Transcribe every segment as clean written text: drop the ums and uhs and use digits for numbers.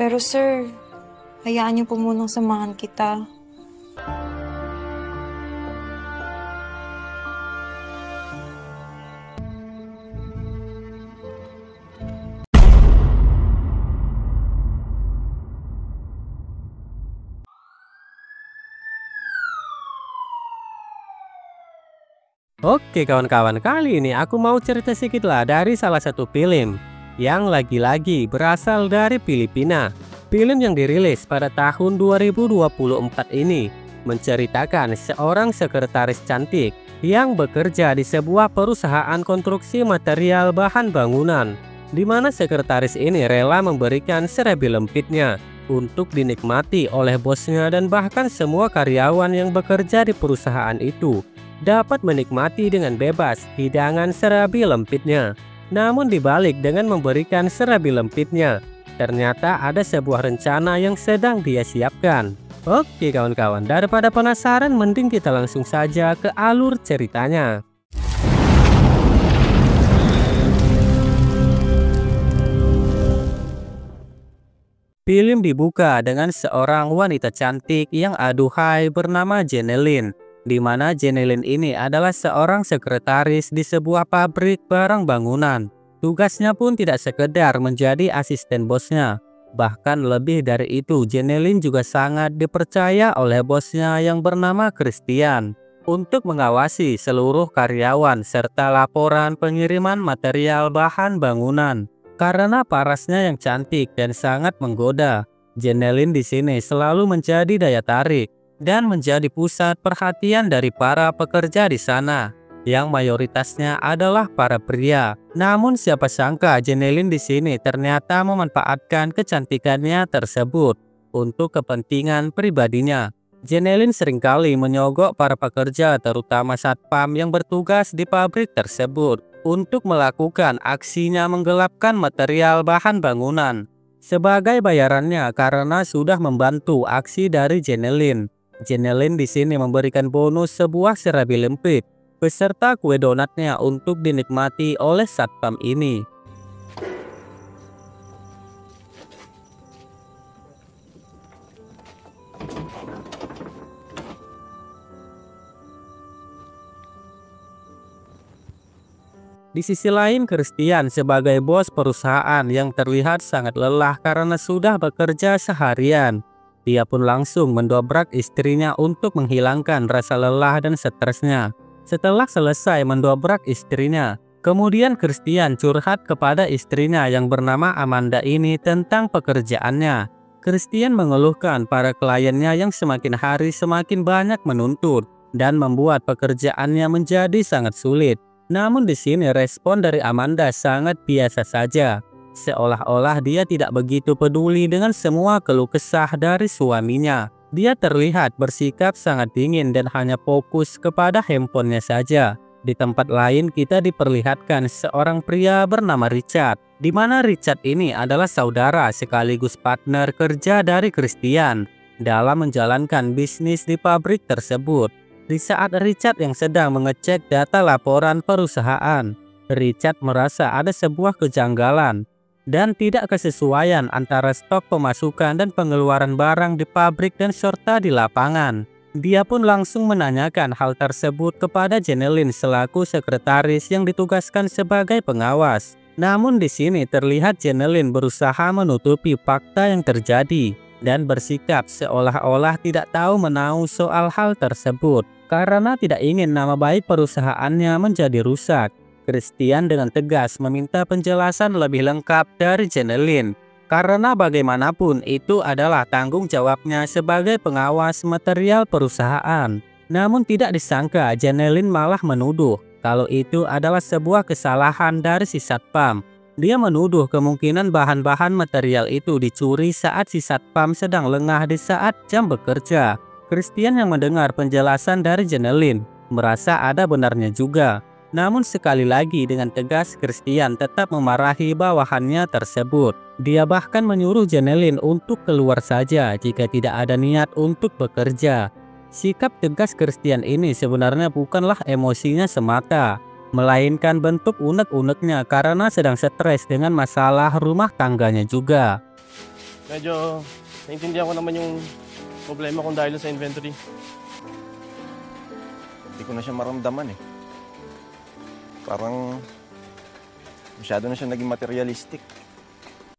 Pero sir, hayaan niyo po munang samahan kita. Oke kawan-kawan, kali ini aku mau cerita sedikit lah dari salah satu film yang lagi-lagi berasal dari Filipina. Film yang dirilis pada tahun 2024 ini menceritakan seorang sekretaris cantik yang bekerja di sebuah perusahaan konstruksi material bahan bangunan, di mana sekretaris ini rela memberikan serabi lempitnya untuk dinikmati oleh bosnya, dan bahkan semua karyawan yang bekerja di perusahaan itu dapat menikmati dengan bebas hidangan serabi lempitnya. Namun dibalik dengan memberikan serabi lempitnya, ternyata ada sebuah rencana yang sedang dia siapkan. Oke kawan-kawan, daripada penasaran, mending kita langsung saja ke alur ceritanya. Film dibuka dengan seorang wanita cantik yang aduhai bernama Jeneline, di mana Jeneline ini adalah seorang sekretaris di sebuah pabrik barang bangunan. Tugasnya pun tidak sekedar menjadi asisten bosnya. Bahkan lebih dari itu, Jeneline juga sangat dipercaya oleh bosnya yang bernama Christian untuk mengawasi seluruh karyawan serta laporan pengiriman material bahan bangunan. Karena parasnya yang cantik dan sangat menggoda, Jeneline di sini selalu menjadi daya tarik dan menjadi pusat perhatian dari para pekerja di sana, yang mayoritasnya adalah para pria. Namun siapa sangka Jeneline di sini ternyata memanfaatkan kecantikannya tersebut untuk kepentingan pribadinya. Jeneline seringkali menyogok para pekerja, terutama satpam yang bertugas di pabrik tersebut, untuk melakukan aksinya menggelapkan material bahan bangunan. Sebagai bayarannya karena sudah membantu aksi dari Jeneline, Jeneline di sini memberikan bonus sebuah serabi lempit beserta kue donatnya untuk dinikmati oleh satpam ini. Di sisi lain, Christian sebagai bos perusahaan yang terlihat sangat lelah karena sudah bekerja seharian. Dia pun langsung mendobrak istrinya untuk menghilangkan rasa lelah dan stresnya. Setelah selesai mendobrak istrinya, kemudian Christian curhat kepada istrinya yang bernama Amanda ini tentang pekerjaannya. Christian mengeluhkan para kliennya yang semakin hari semakin banyak menuntut dan membuat pekerjaannya menjadi sangat sulit. Namun di sini respon dari Amanda sangat biasa saja. Seolah-olah dia tidak begitu peduli dengan semua keluh kesah dari suaminya. Dia terlihat bersikap sangat dingin dan hanya fokus kepada handphonenya saja. Di tempat lain kita diperlihatkan seorang pria bernama Richard, di mana Richard ini adalah saudara sekaligus partner kerja dari Christian dalam menjalankan bisnis di pabrik tersebut. Di saat Richard yang sedang mengecek data laporan perusahaan, Richard merasa ada sebuah kejanggalan dan tidak kesesuaian antara stok pemasukan dan pengeluaran barang di pabrik dan serta di lapangan. Dia pun langsung menanyakan hal tersebut kepada Jeneline selaku sekretaris yang ditugaskan sebagai pengawas. Namun di sini terlihat Jeneline berusaha menutupi fakta yang terjadi dan bersikap seolah-olah tidak tahu menahu soal hal tersebut karena tidak ingin nama baik perusahaannya menjadi rusak. Christian dengan tegas meminta penjelasan lebih lengkap dari Jeneline, karena bagaimanapun itu adalah tanggung jawabnya sebagai pengawas material perusahaan. Namun tidak disangka Jeneline malah menuduh kalau itu adalah sebuah kesalahan dari si satpam. Dia menuduh kemungkinan bahan-bahan material itu dicuri saat si satpam sedang lengah di saat jam bekerja. Christian yang mendengar penjelasan dari Jeneline merasa ada benarnya juga. Namun sekali lagi dengan tegas Christian tetap memarahi bawahannya tersebut. Dia bahkan menyuruh Jeneline untuk keluar saja jika tidak ada niat untuk bekerja. Sikap tegas Christian ini sebenarnya bukanlah emosinya semata, melainkan bentuk unek-uneknya karena sedang stres dengan masalah rumah tangganya juga. Medyo naintindihan ko naman yung problema kung dahil sa inventory. Hindi ko na siya maramdaman eh. Parang masyado na siya naging materialistic.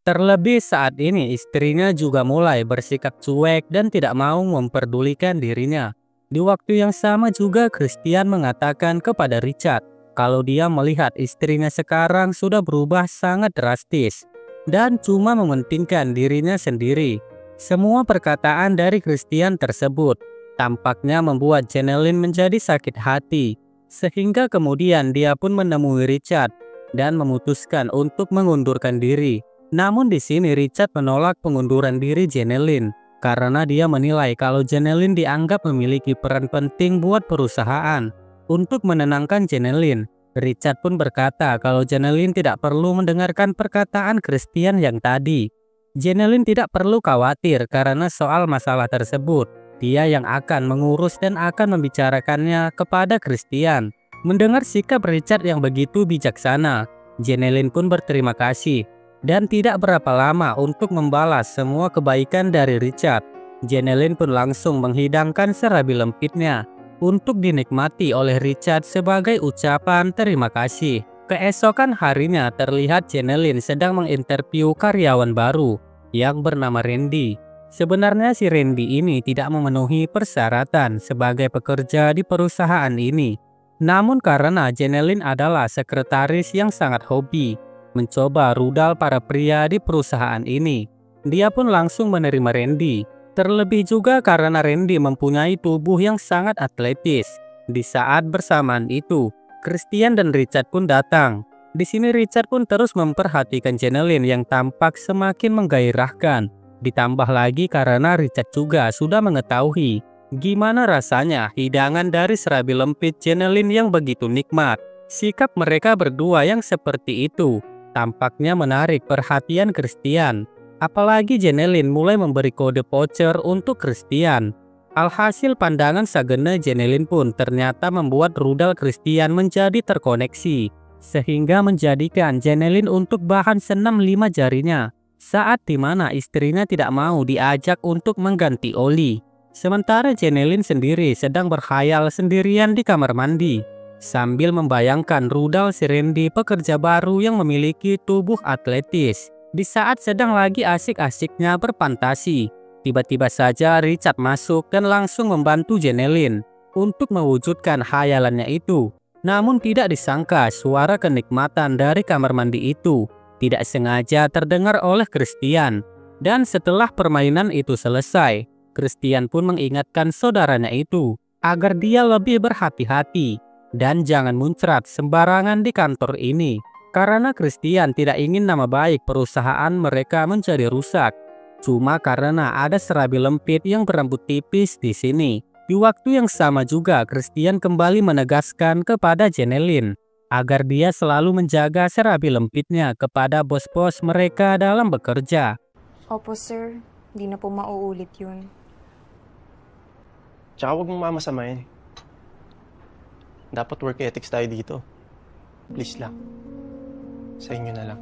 Terlebih saat ini istrinya juga mulai bersikap cuek dan tidak mau memperdulikan dirinya. Di waktu yang sama juga Christian mengatakan kepada Richard kalau dia melihat istrinya sekarang sudah berubah sangat drastis dan cuma mementingkan dirinya sendiri. Semua perkataan dari Christian tersebut tampaknya membuat Jeneline menjadi sakit hati, sehingga kemudian dia pun menemui Richard dan memutuskan untuk mengundurkan diri. Namun di sini Richard menolak pengunduran diri Jeneline karena dia menilai kalau Jeneline dianggap memiliki peran penting buat perusahaan. Untuk menenangkan Jeneline, Richard pun berkata kalau Jeneline tidak perlu mendengarkan perkataan Christian yang tadi. Jeneline tidak perlu khawatir karena soal masalah tersebut. Dia yang akan mengurus dan akan membicarakannya kepada Christian. Mendengar sikap Richard yang begitu bijaksana, Jeneline pun berterima kasih dan tidak berapa lama untuk membalas semua kebaikan dari Richard. Jeneline pun langsung menghidangkan serabi lempitnya untuk dinikmati oleh Richard sebagai ucapan terima kasih. Keesokan harinya terlihat Jeneline sedang menginterview karyawan baru yang bernama Randy. Sebenarnya si Randy ini tidak memenuhi persyaratan sebagai pekerja di perusahaan ini. Namun karena Jeneline adalah sekretaris yang sangat hobi mencoba rudal para pria di perusahaan ini, dia pun langsung menerima Randy. Terlebih juga karena Randy mempunyai tubuh yang sangat atletis. Di saat bersamaan itu, Christian dan Richard pun datang. Di sini Richard pun terus memperhatikan Jeneline yang tampak semakin menggairahkan. Ditambah lagi karena Richard juga sudah mengetahui gimana rasanya hidangan dari serabi lempit Jeneline yang begitu nikmat. Sikap mereka berdua yang seperti itu tampaknya menarik perhatian Christian. Apalagi Jeneline mulai memberi kode voucher untuk Christian. Alhasil pandangan sagena Jeneline pun ternyata membuat rudal Christian menjadi terkoneksi, sehingga menjadikan Jeneline untuk bahan senam 5 jarinya saat dimana istrinya tidak mau diajak untuk mengganti oli. Sementara Jeneline sendiri sedang berkhayal sendirian di kamar mandi sambil membayangkan rudal si Randy, pekerja baru yang memiliki tubuh atletis. Di saat sedang lagi asik-asiknya berfantasi, tiba-tiba saja Richard masuk dan langsung membantu Jeneline untuk mewujudkan khayalannya itu. Namun tidak disangka suara kenikmatan dari kamar mandi itu tidak sengaja terdengar oleh Christian. Dan setelah permainan itu selesai, Christian pun mengingatkan saudaranya itu agar dia lebih berhati-hati dan jangan muncrat sembarangan di kantor ini, karena Christian tidak ingin nama baik perusahaan mereka menjadi rusak. Cuma karena ada serabi lempit yang berambut tipis di sini. Di waktu yang sama juga Christian kembali menegaskan kepada Jeneline agar dia selalu menjaga serabi lempitnya kepada bos-bos mereka dalam bekerja. Opo sir, di na po mauulit yun. Tsaka huwag mong mamasamayin. Dapat work ethics tayo dito. Please lang. Sa inyo na lang.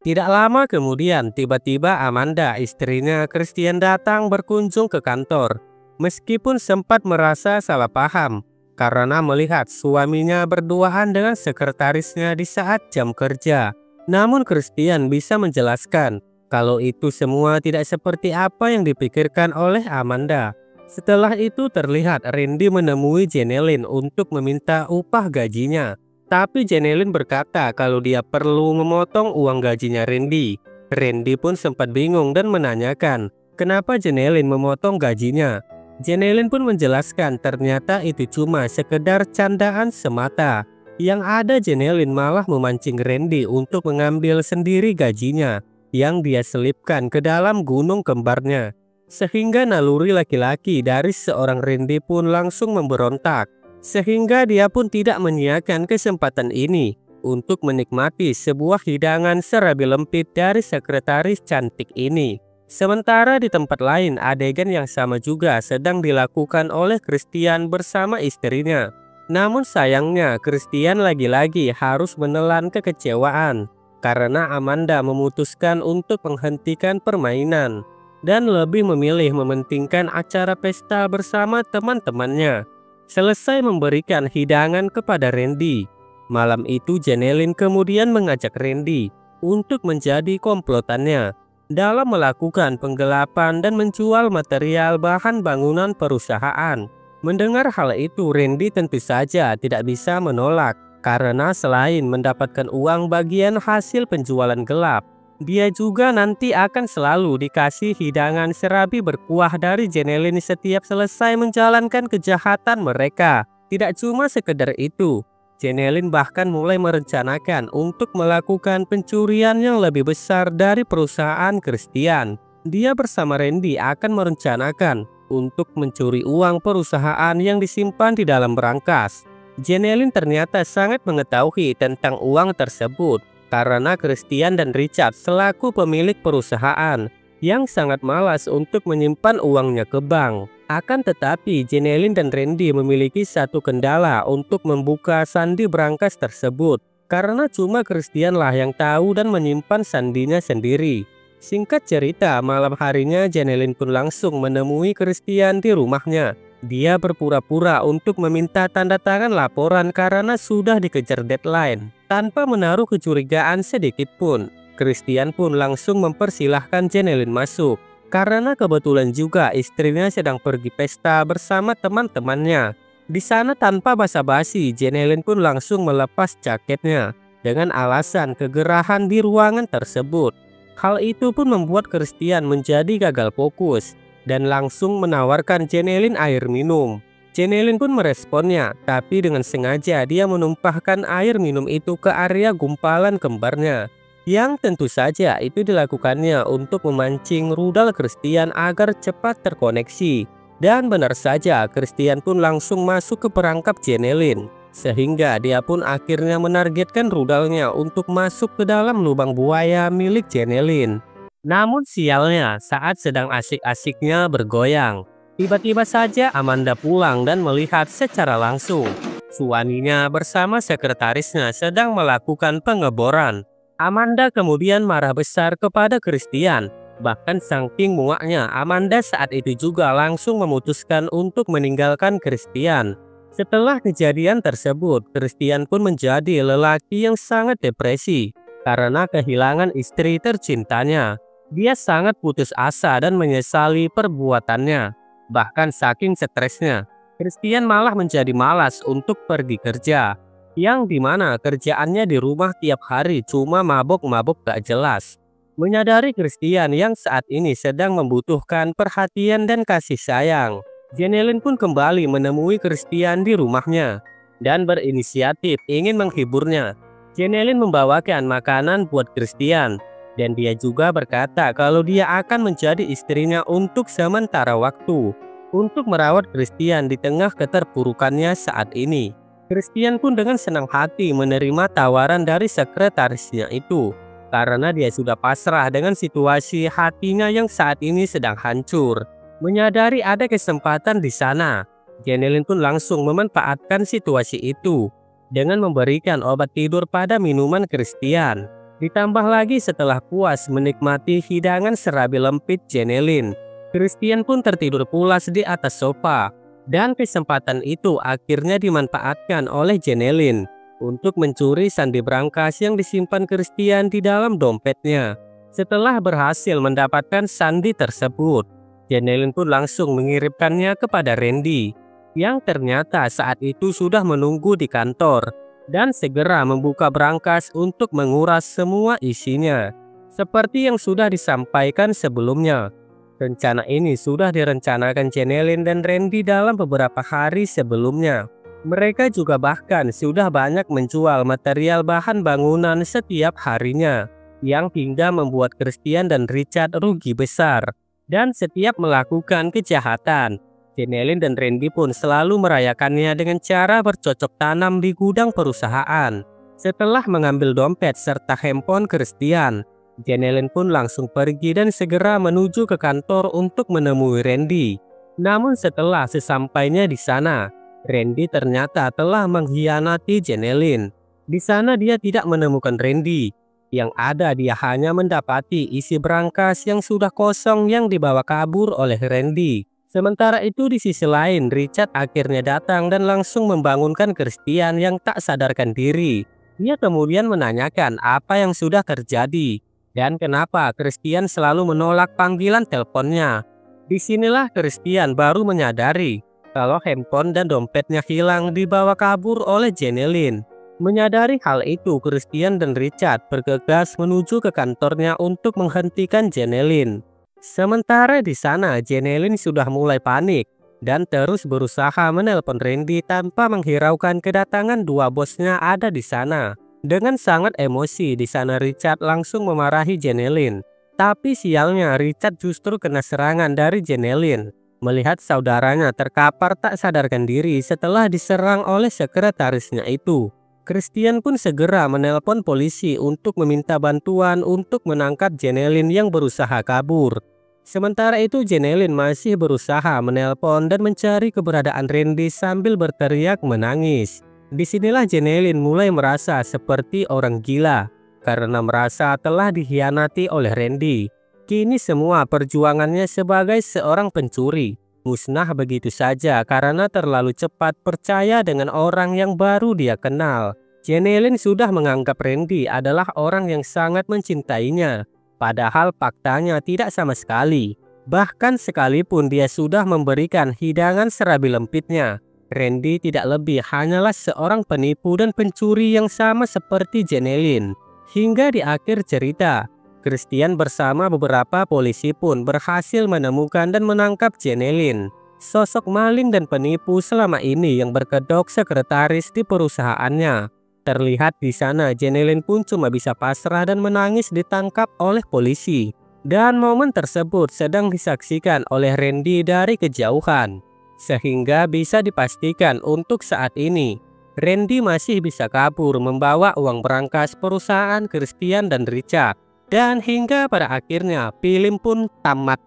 Tidak lama kemudian tiba-tiba Amanda, istrinya Christian, datang berkunjung ke kantor. Meskipun sempat merasa salah paham karena melihat suaminya berduaan dengan sekretarisnya di saat jam kerja. Namun Christian bisa menjelaskan kalau itu semua tidak seperti apa yang dipikirkan oleh Amanda. Setelah itu terlihat Randy menemui Jeneline untuk meminta upah gajinya. Tapi Jeneline berkata kalau dia perlu memotong uang gajinya Randy. Randy pun sempat bingung dan menanyakan kenapa Jeneline memotong gajinya. Jeneline pun menjelaskan ternyata itu cuma sekedar candaan semata. Yang ada Jeneline malah memancing Randy untuk mengambil sendiri gajinya yang dia selipkan ke dalam gunung kembarnya. Sehingga naluri laki-laki dari seorang Randy pun langsung memberontak. Sehingga dia pun tidak menyiapkan kesempatan ini untuk menikmati sebuah hidangan serabi lempit dari sekretaris cantik ini. Sementara di tempat lain adegan yang sama juga sedang dilakukan oleh Christian bersama istrinya. Namun sayangnya Christian lagi-lagi harus menelan kekecewaan karena Amanda memutuskan untuk menghentikan permainan dan lebih memilih mementingkan acara pesta bersama teman-temannya. Selesai memberikan hidangan kepada Randy, malam itu Janelyn kemudian mengajak Randy untuk menjadi komplotannya dalam melakukan penggelapan dan menjual material bahan bangunan perusahaan. Mendengar hal itu, Randy tentu saja tidak bisa menolak, karena selain mendapatkan uang bagian hasil penjualan gelap, dia juga nanti akan selalu dikasih hidangan serabi berkuah dari Janelyn setiap selesai menjalankan kejahatan mereka. Tidak cuma sekedar itu, Janelyn bahkan mulai merencanakan untuk melakukan pencurian yang lebih besar dari perusahaan Christian. Dia bersama Randy akan merencanakan untuk mencuri uang perusahaan yang disimpan di dalam berangkas. Janelyn ternyata sangat mengetahui tentang uang tersebut karena Christian dan Richard selaku pemilik perusahaan yang sangat malas untuk menyimpan uangnya ke bank. Akan tetapi Janelyn dan Randy memiliki satu kendala untuk membuka sandi berangkas tersebut, karena cuma Christian lah yang tahu dan menyimpan sandinya sendiri. Singkat cerita, malam harinya Janelyn pun langsung menemui Christian di rumahnya. Dia berpura-pura untuk meminta tanda tangan laporan karena sudah dikejar deadline. Tanpa menaruh kecurigaan sedikit pun, Christian pun langsung mempersilahkan Janelyn masuk. Karena kebetulan juga istrinya sedang pergi pesta bersama teman-temannya. Di sana tanpa basa-basi, Janelyn pun langsung melepas jaketnya dengan alasan kegerahan di ruangan tersebut. Hal itu pun membuat Christian menjadi gagal fokus dan langsung menawarkan Janelyn air minum. Janelyn pun meresponnya, tapi dengan sengaja dia menumpahkan air minum itu ke area gumpalan kembarnya, yang tentu saja itu dilakukannya untuk memancing rudal Christian agar cepat terkoneksi. Dan benar saja, Christian pun langsung masuk ke perangkap Janelyn, sehingga dia pun akhirnya menargetkan rudalnya untuk masuk ke dalam lubang buaya milik Janelyn. Namun sialnya, saat sedang asik-asiknya bergoyang, tiba-tiba saja Amanda pulang dan melihat secara langsung suaminya bersama sekretarisnya sedang melakukan pengeboran. Amanda kemudian marah besar kepada Christian. Bahkan saking muaknya, Amanda saat itu juga langsung memutuskan untuk meninggalkan Christian. Setelah kejadian tersebut, Christian pun menjadi lelaki yang sangat depresi karena kehilangan istri tercintanya. Dia sangat putus asa dan menyesali perbuatannya. Bahkan saking stresnya, Christian malah menjadi malas untuk pergi kerja, yang dimana kerjaannya di rumah tiap hari cuma mabok-mabok gak jelas. Menyadari Christian yang saat ini sedang membutuhkan perhatian dan kasih sayang, Janelyn pun kembali menemui Christian di rumahnya dan berinisiatif ingin menghiburnya. Janelyn membawakan makanan buat Christian, dan dia juga berkata kalau dia akan menjadi istrinya untuk sementara waktu, untuk merawat Christian di tengah keterpurukannya saat ini. Christian pun dengan senang hati menerima tawaran dari sekretarisnya itu, karena dia sudah pasrah dengan situasi hatinya yang saat ini sedang hancur. Menyadari ada kesempatan di sana, Janelyn pun langsung memanfaatkan situasi itu dengan memberikan obat tidur pada minuman Christian. Ditambah lagi setelah puas menikmati hidangan serabi lempit Janelyn, Christian pun tertidur pulas di atas sofa. Dan kesempatan itu akhirnya dimanfaatkan oleh Janelyn untuk mencuri sandi berangkas yang disimpan Christian di dalam dompetnya. Setelah berhasil mendapatkan sandi tersebut, Janelyn pun langsung mengirimkannya kepada Randy, yang ternyata saat itu sudah menunggu di kantor dan segera membuka berangkas untuk menguras semua isinya. Seperti yang sudah disampaikan sebelumnya, rencana ini sudah direncanakan Janelyn dan Randy dalam beberapa hari sebelumnya. Mereka juga bahkan sudah banyak menjual material bahan bangunan setiap harinya, yang hingga membuat Christian dan Richard rugi besar. Dan setiap melakukan kejahatan, Janelyn dan Randy pun selalu merayakannya dengan cara bercocok tanam di gudang perusahaan. Setelah mengambil dompet serta handphone Christian, Janelyn pun langsung pergi dan segera menuju ke kantor untuk menemui Randy. Namun setelah sesampainya di sana, Randy ternyata telah mengkhianati Janelyn. Di sana dia tidak menemukan Randy, Yang ada dia hanya mendapati isi brankas yang sudah kosong yang dibawa kabur oleh Randy. Sementara itu di sisi lain, Richard akhirnya datang dan langsung membangunkan Christian yang tak sadarkan diri. Dia kemudian menanyakan apa yang sudah terjadi dan kenapa Christian selalu menolak panggilan teleponnya. Disinilah Christian baru menyadari kalau handphone dan dompetnya hilang dibawa kabur oleh Jenny-Lyn. Menyadari hal itu, Christian dan Richard bergegas menuju ke kantornya untuk menghentikan Jenny-Lyn. Sementara di sana, Jenny-Lyn sudah mulai panik dan terus berusaha menelpon Randy tanpa menghiraukan kedatangan dua bosnya ada di sana. Dengan sangat emosi, di sana Richard langsung memarahi Jenny-Lyn. Tapi sialnya, Richard justru kena serangan dari Jenny-Lyn. Melihat saudaranya terkapar tak sadarkan diri setelah diserang oleh sekretarisnya itu, Christian pun segera menelpon polisi untuk meminta bantuan untuk menangkap Jenny-Lyn yang berusaha kabur. Sementara itu Jenny-Lyn masih berusaha menelpon dan mencari keberadaan Randy sambil berteriak menangis. Disinilah Jenny-Lyn mulai merasa seperti orang gila karena merasa telah dikhianati oleh Randy. Kini semua perjuangannya sebagai seorang pencuri musnah begitu saja karena terlalu cepat percaya dengan orang yang baru dia kenal. Jenny-Lyn sudah menganggap Randy adalah orang yang sangat mencintainya, padahal faktanya tidak sama sekali. Bahkan sekalipun dia sudah memberikan hidangan serabi lempitnya, Randy tidak lebih hanyalah seorang penipu dan pencuri yang sama seperti Jenny-Lyn. Hingga di akhir cerita, Christian bersama beberapa polisi pun berhasil menemukan dan menangkap Jenny-Lyn, sosok maling dan penipu selama ini yang berkedok sekretaris di perusahaannya. Terlihat di sana Jenny-Lyn pun cuma bisa pasrah dan menangis ditangkap oleh polisi. Dan momen tersebut sedang disaksikan oleh Randy dari kejauhan. Sehingga bisa dipastikan untuk saat ini, Randy masih bisa kabur membawa uang brankas perusahaan Christian dan Richard. Dan hingga pada akhirnya film pun tamat.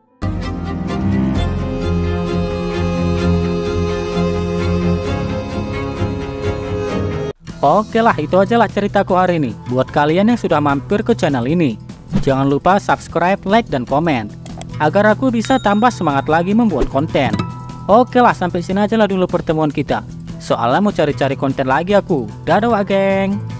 Oke lah, itu aja lah ceritaku hari ini. Buat kalian yang sudah mampir ke channel ini, jangan lupa subscribe, like, dan komen agar aku bisa tambah semangat lagi membuat konten. Oke lah, sampai sini aja lah dulu pertemuan kita. Soalnya mau cari-cari konten lagi aku. Dadah geng.